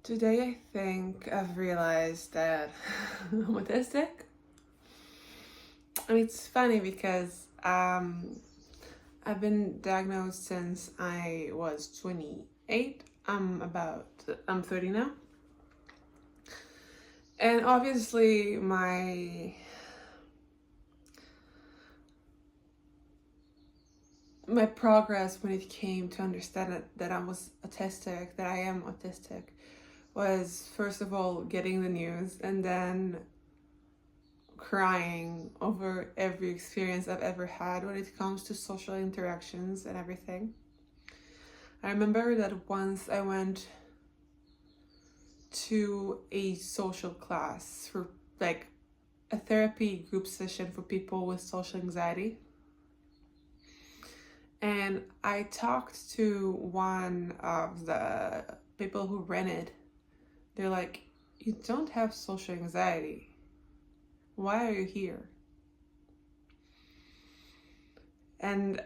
Today, I think I've realized that I'm autistic. And it's funny because I've been diagnosed since I was 28. I'm 30 now. And obviously, my progress when it came to understand that I was autistic, that I am autistic, was first of all getting the news and then crying over every experience I've ever had when it comes to social interactions and everything. I remember that once I went to a social class for like a therapy group session for people with social anxiety. And I talked to one of the people who ran it. They're like, "You don't have social anxiety. Why are you here?" And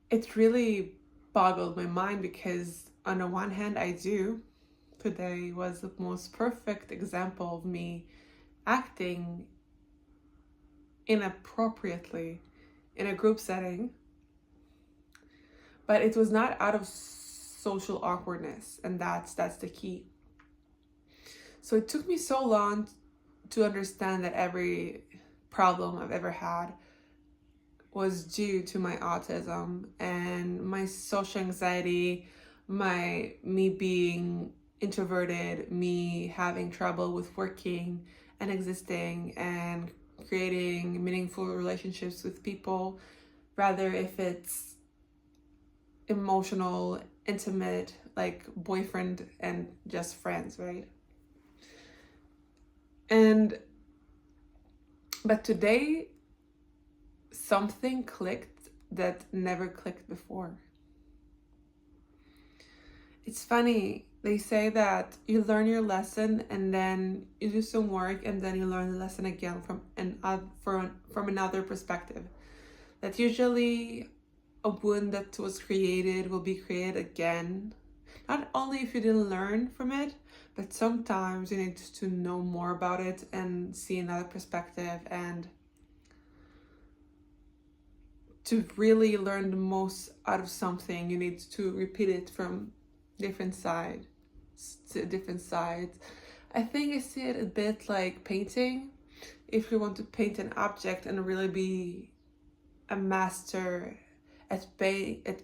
it really boggled my mind because, on the one hand, I do. Today was the most perfect example of me acting inappropriately in a group setting, but it was not out of social awkwardness, and that's the key. So it took me so long to understand that every problem I've ever had was due to my autism and my social anxiety, me being introverted, me having trouble with working and existing and creating meaningful relationships with people, rather if it's emotional, intimate, like boyfriend and just friends, right? And but today something clicked that never clicked before. It's funny, they say that you learn your lesson and then you do some work and then you learn the lesson again from another perspective. That usually a wound that was created will be created again. Not only if you didn't learn from it, but sometimes you need to know more about it and see another perspective, and to really learn the most out of something, you need to repeat it from different sides to different sides. I think I see it a bit like painting. If you want to paint an object and really be a master at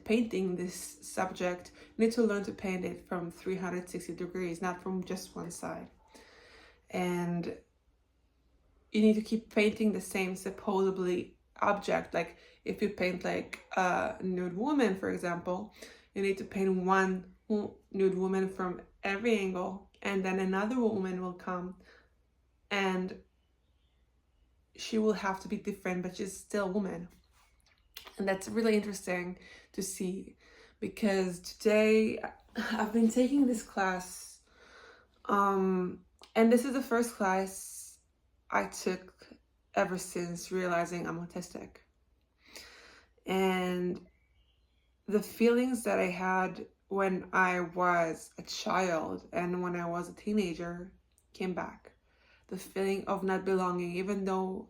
painting this subject, you need to learn to paint it from 360 degrees, not from just one side. And you need to keep painting the same supposedly object. Like if you paint like a nude woman, for example, you need to paint one nude woman from every angle, and then another woman will come and she will have to be different, but she's still a woman. And that's really interesting to see, because today I've been taking this class, and this is the first class I took ever since realizing I'm autistic. And the feelings that I had when I was a child and when I was a teenager came back. The feeling of not belonging, even though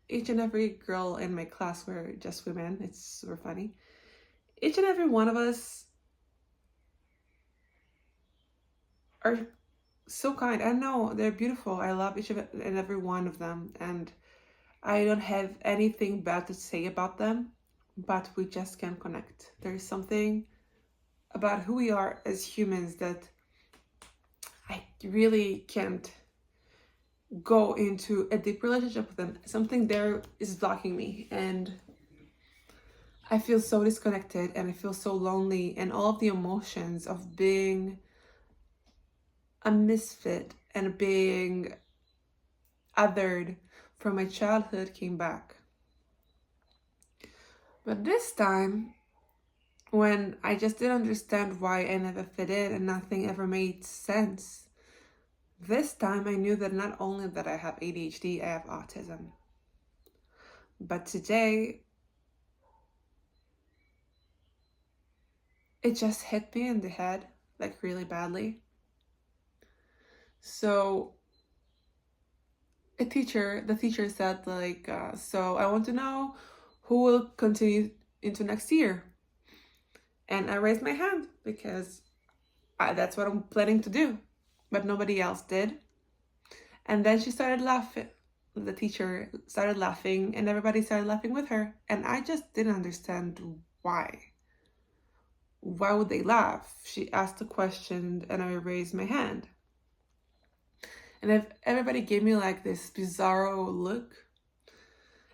each and every girl in my class were just women. It's super funny. Each and every one of us are so kind. I know they're beautiful. I love each and every one of them, and I don't have anything bad to say about them, but we just can't connect. There's something about who we are as humans that I really can't go into a deep relationship with them. Something there is blocking me, and I feel so disconnected and I feel so lonely, and all of the emotions of being a misfit and being othered from my childhood came back. But this time, when I just didn't understand why I never fit in and nothing ever made sense, this time I knew that not only that I have ADHD, I have autism. But today, it just hit me in the head, like really badly. So the teacher said like, so I want to know who will continue into next year. And I raised my hand because that's what I'm planning to do. But nobody else did. And then she started laughing. The teacher started laughing, and everybody started laughing with her. And I just didn't understand why. Why would they laugh? She asked a question, and I raised my hand. And if everybody gave me like this bizarro look.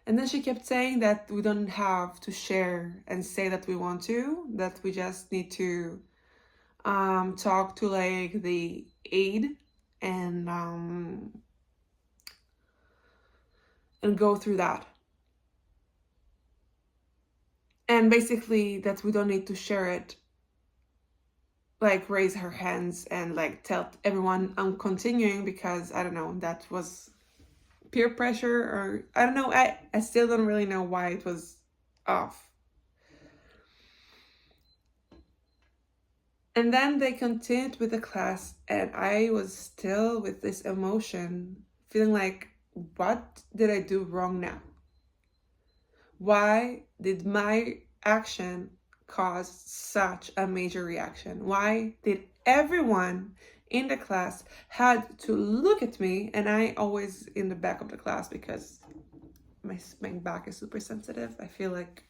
And then she kept saying that we don't have to share and say that we want to, that we just need to talk to like the aide and go through that. And basically that we don't need to share it, like raise her hands and like tell everyone I'm continuing, because I don't know, that was peer pressure, or I don't know, I still don't really know why it was off. And then they continued with the class, and I was still with this emotion, feeling like, what did I do wrong now? Why did my action cause such a major reaction? Why did everyone in the class had to look at me, and I always in the back of the class because my back is super sensitive. I feel like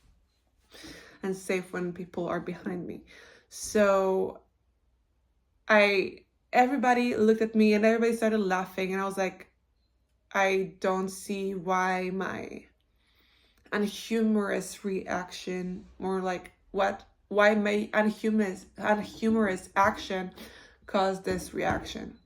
I'm safe when people are behind me. So everybody looked at me and everybody started laughing, and I was like, I don't see why my unhumorous reaction, more like why my unhumorous action caused this reaction.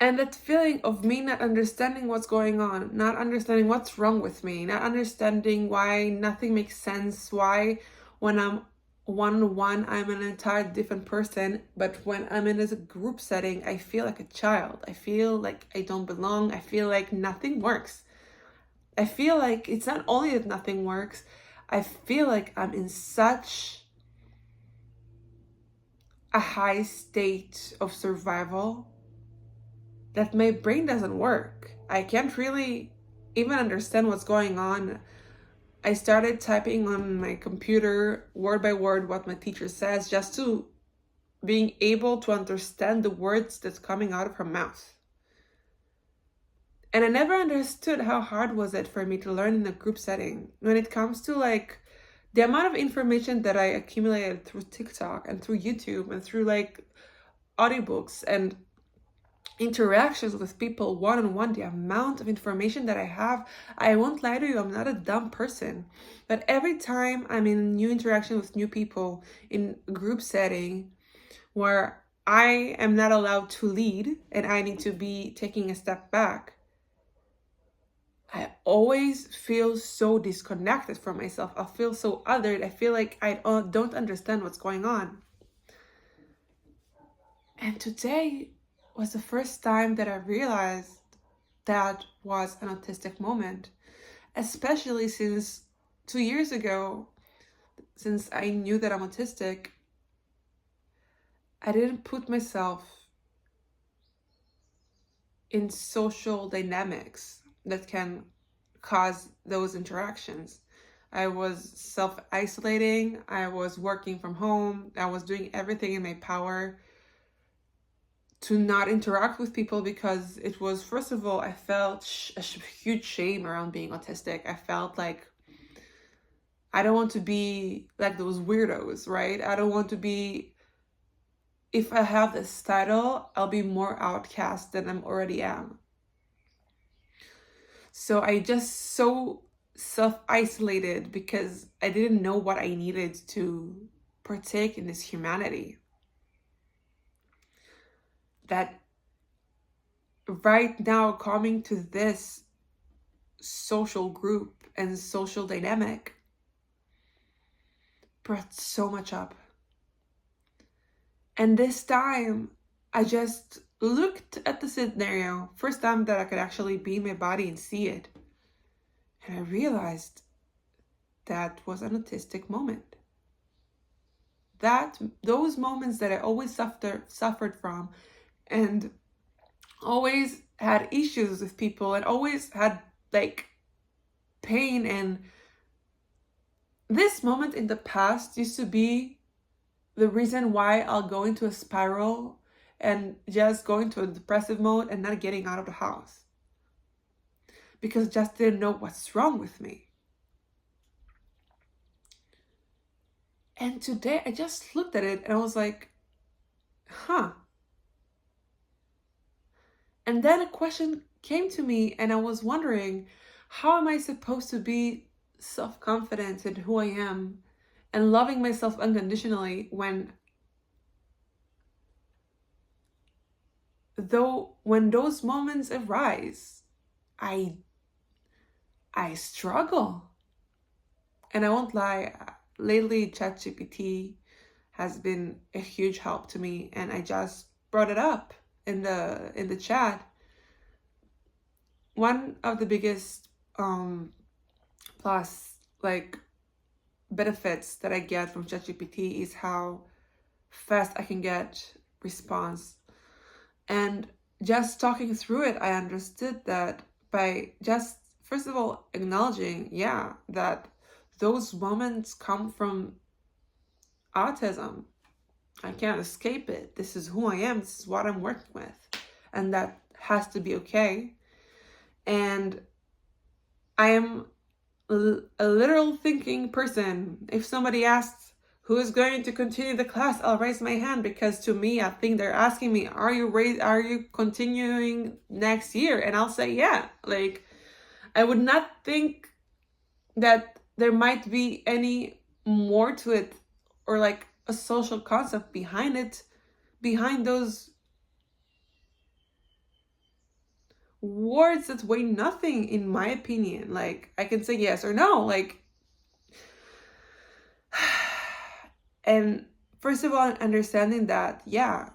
And that feeling of me not understanding what's going on, not understanding what's wrong with me, not understanding why nothing makes sense, why when I'm one-on-one I'm an entirely different person, but when I'm in a group setting I feel like a child. I feel like I don't belong. I feel like nothing works. I feel like it's not only that nothing works, I feel like I'm in such a high state of survival that my brain doesn't work. I can't really even understand what's going on. I started typing on my computer word by word what my teacher says, just to being able to understand the words that's coming out of her mouth. And I never understood how hard was it for me to learn in a group setting when it comes to like the amount of information that I accumulated through TikTok and through YouTube and through like audiobooks and interactions with people one-on-one, the amount of information that I have. I won't lie to you, I'm not a dumb person, but every time I'm in a new interaction with new people in a group setting where I am not allowed to lead and I need to be taking a step back, I always feel so disconnected from myself. I feel so othered. I feel like I don't understand what's going on. And today was the first time that I realized that was an autistic moment, especially since 2 years ago, since I knew that I'm autistic, I didn't put myself in social dynamics that can cause those interactions. I was self-isolating, I was working from home, I was doing everything in my power to not interact with people, because it was, first of all, I felt a huge shame around being autistic. I felt like I don't want to be like those weirdos, right? I don't want to be, if I have this title, I'll be more outcast than I'm already am. So I just so self-isolated because I didn't know what I needed to partake in this humanity. That right now, coming to this social group and social dynamic brought so much up. And this time, I just looked at the scenario, first time that I could actually be in my body and see it. And I realized that was an autistic moment. Those moments that I always suffered from, and always had issues with people and always had like pain. And this moment in the past used to be the reason why I'll go into a spiral and just go into a depressive mode and not getting out of the house, because I just didn't know what's wrong with me. And today I just looked at it and I was like, huh. And then a question came to me and I was wondering, how am I supposed to be self-confident in who I am and loving myself unconditionally when those moments arise, I struggle. And I won't lie, lately ChatGPT has been a huge help to me, and I just brought it up in the chat. One of the biggest plus like benefits that I get from ChatGPT is how fast I can get response. And just talking through it, I understood that by just first of all acknowledging, yeah, that those moments come from autism. I can't escape it. This is who I am. This is what I'm working with. And that has to be okay. And I am a literal thinking person. If somebody asks who is going to continue the class, I'll raise my hand, because to me, I think they're asking me, are you continuing next year? And I'll say, yeah. Like, I would not think that there might be any more to it, or like a social concept behind it, behind those words that weigh nothing, in my opinion. Like, I can say yes or no, like, and first of all, understanding that, yeah,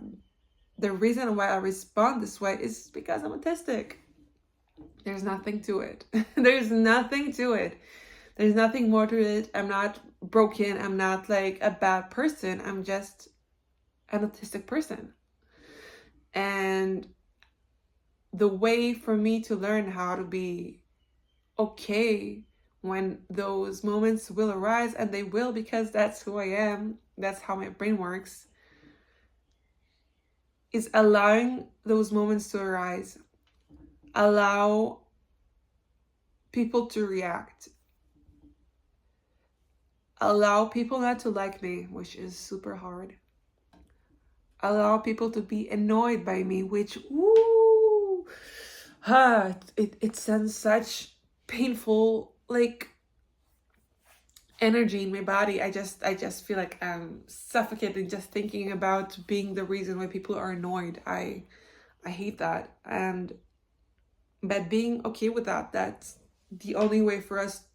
the reason why I respond this way is because I'm autistic. There's nothing to it. There's nothing to it. There's nothing more to it. I'm not broken. I'm not like a bad person. I'm just an autistic person. And the way for me to learn how to be okay when those moments will arise, and they will, because that's who I am, that's how my brain works, is allowing those moments to arise. Allow people to react. Allow people not to like me, which is super hard. Allow people to be annoyed by me, which, it sends such painful, like, energy in my body. I just feel like I'm suffocating just thinking about being the reason why people are annoyed. I hate that. But being okay with that, that's the only way for us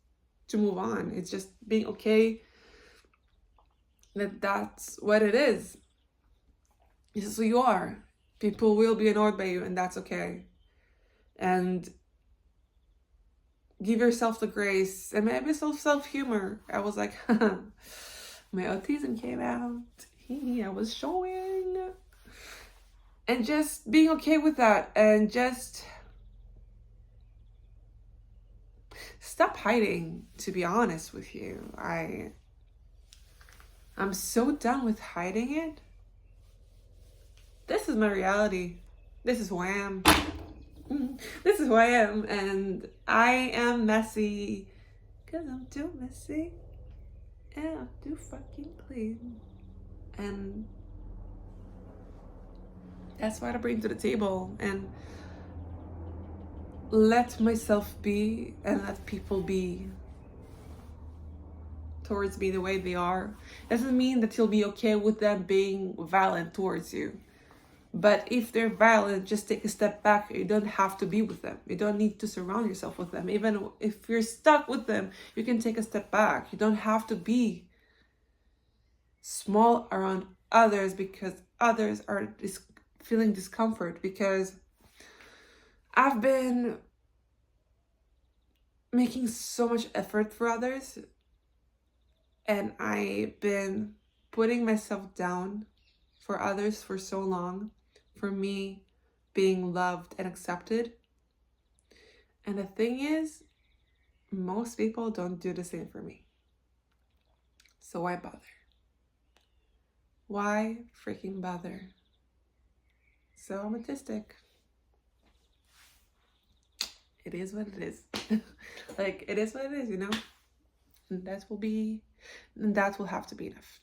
to move on. It's just being okay that that's what it is. This is who you are. People will be annoyed by you, and that's okay. And give yourself the grace and maybe some self-humor. I was like, my autism came out. I was showing. And just being okay with that, and just stop hiding, to be honest with you. I'm so done with hiding it. This is my reality. This is who I am. This is who I am, and I am messy because I'm too messy, and I'm too fucking clean. And that's what I bring to the table, and let myself be and let people be towards me the way they are. Doesn't mean that you'll be okay with them being violent towards you. But if they're violent, just take a step back. You don't have to be with them. You don't need to surround yourself with them. Even if you're stuck with them, you can take a step back. You don't have to be small around others because others are feeling discomfort. Because I've been making so much effort for others, and I've been putting myself down for others for so long, for me being loved and accepted. And the thing is, most people don't do the same for me. So why bother? Why freaking bother? So I'm autistic. It is what it is. Like, it is what it is, you know? And that will have to be enough.